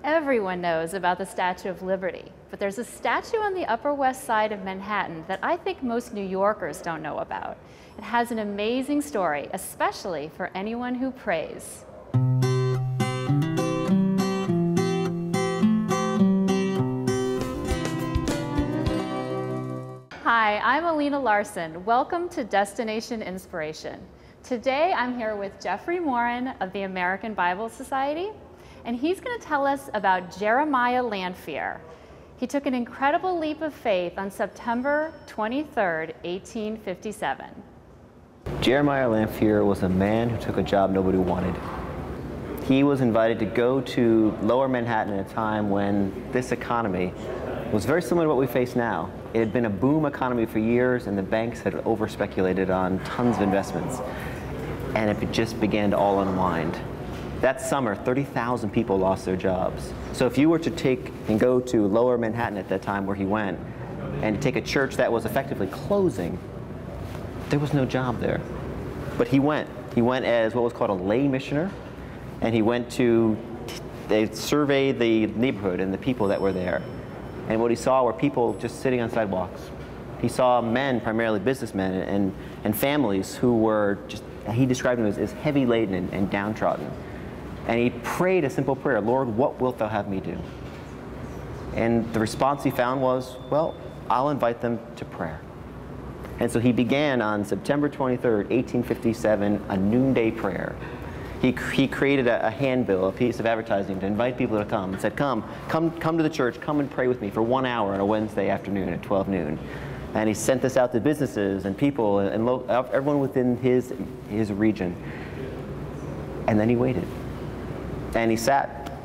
Everyone knows about the Statue of Liberty, but there's a statue on the Upper West Side of Manhattan that I think most New Yorkers don't know about. It has an amazing story, especially for anyone who prays. Hi, I'm Alina Larson. Welcome to Destination Inspiration. Today I'm here with Jeffrey Morin of the American Bible Society, and he's going to tell us about Jeremiah Lanphier. He took an incredible leap of faith on September 23rd, 1857. Jeremiah Lanphier was a man who took a job nobody wanted. He was invited to go to Lower Manhattan at a time when this economy was very similar to what we face now. It had been a boom economy for years, and the banks had over-speculated on tons of investments, and it just began to all unwind. That summer, 30,000 people lost their jobs. So if you were to take and go to Lower Manhattan at that time where he went, and take a church that was effectively closing, there was no job there. But he went. He went as what was called a lay missioner, and he went to, they surveyed the neighborhood and the people that were there. And what he saw were people just sitting on sidewalks. He saw men, primarily businessmen, and families who were just, he described them as heavy laden and downtrodden. And he prayed a simple prayer, "Lord, what wilt thou have me do?" And the response he found was, well, I'll invite them to prayer. And so he began on September 23rd, 1857, a noonday prayer. He created a handbill, a piece of advertising to invite people to come, and said, come to the church, come and pray with me for 1 hour on a Wednesday afternoon at 12 noon. And he sent this out to businesses and people and everyone within his region. And then he waited. And he sat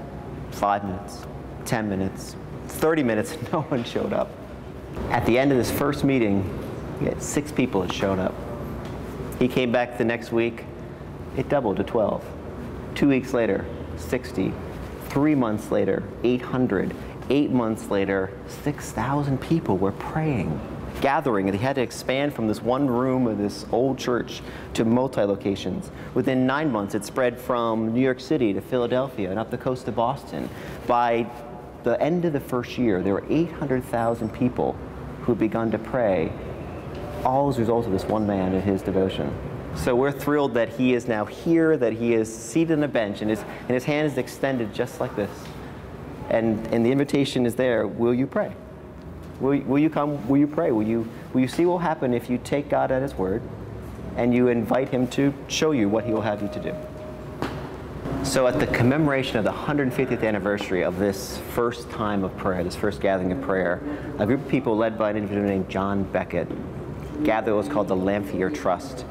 5 minutes, 10 minutes, 30 minutes, no one showed up. At the end of this first meeting, he had 6 people that showed up. He came back the next week, it doubled to 12. 2 weeks later, 60. 3 months later, 800. 8 months later, 6,000 people were praying, gathering, and they had to expand from this one room of this old church to multi-locations. Within 9 months, it spread from New York City to Philadelphia and up the coast of Boston. By the end of the first year, there were 800,000 people who had begun to pray, all as a result of this one man and his devotion. So we're thrilled that he is now here, that he is seated on a bench, and his hand is extended just like this. And the invitation is there, will you pray? Will you come, will you pray? Will you see what will happen if you take God at his word and you invite him to show you what he will have you to do? So at the commemoration of the 150th anniversary of this first time of prayer, this first gathering of prayer, a group of people led by an individual named John Beckett gathered what was called the Lanphier Trust.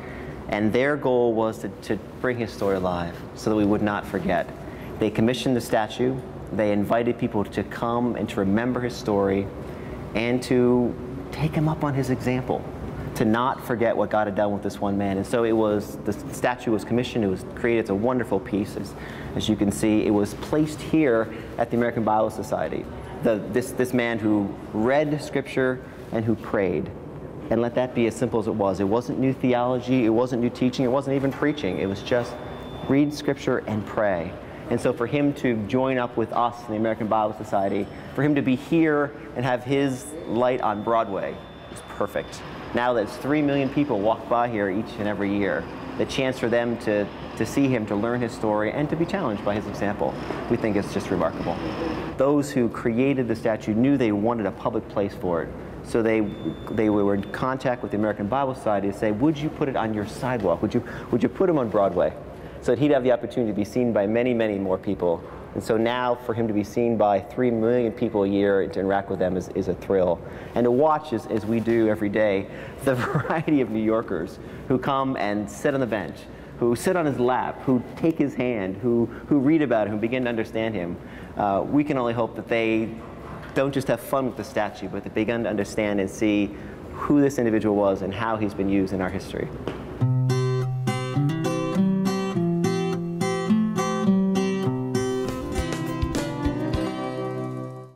And their goal was to bring his story alive so that we would not forget. They commissioned the statue, they invited people to come and to remember his story, and to take him up on his example, to not forget what God had done with this one man. And so the statue was commissioned, it was created, it's a wonderful piece. As you can see, it was placed here at the American Bible Society. This man who read scripture and who prayed. And let that be as simple as it was. It wasn't new theology, it wasn't new teaching, it wasn't even preaching. It was just read scripture and pray. And so for him to join up with us in the American Bible Society, for him to be here and have his light on Broadway is perfect. Now that 3 million people walk by here each and every year, the chance for them to see him, to learn his story, and to be challenged by his example, we think is just remarkable. Those who created the statue knew they wanted a public place for it. So they were in contact with the American Bible Society to say, would you put it on your sidewalk? Would you put him on Broadway? So that he'd have the opportunity to be seen by many, many more people. And so now for him to be seen by 3 million people a year and to interact with them is a thrill. And to watch, as we do every day, the variety of New Yorkers who come and sit on the bench, who sit on his lap, who take his hand, who read about him, who begin to understand him. We can only hope that they don't just have fun with the statue, but they begin to understand and see who this individual was and how he's been used in our history.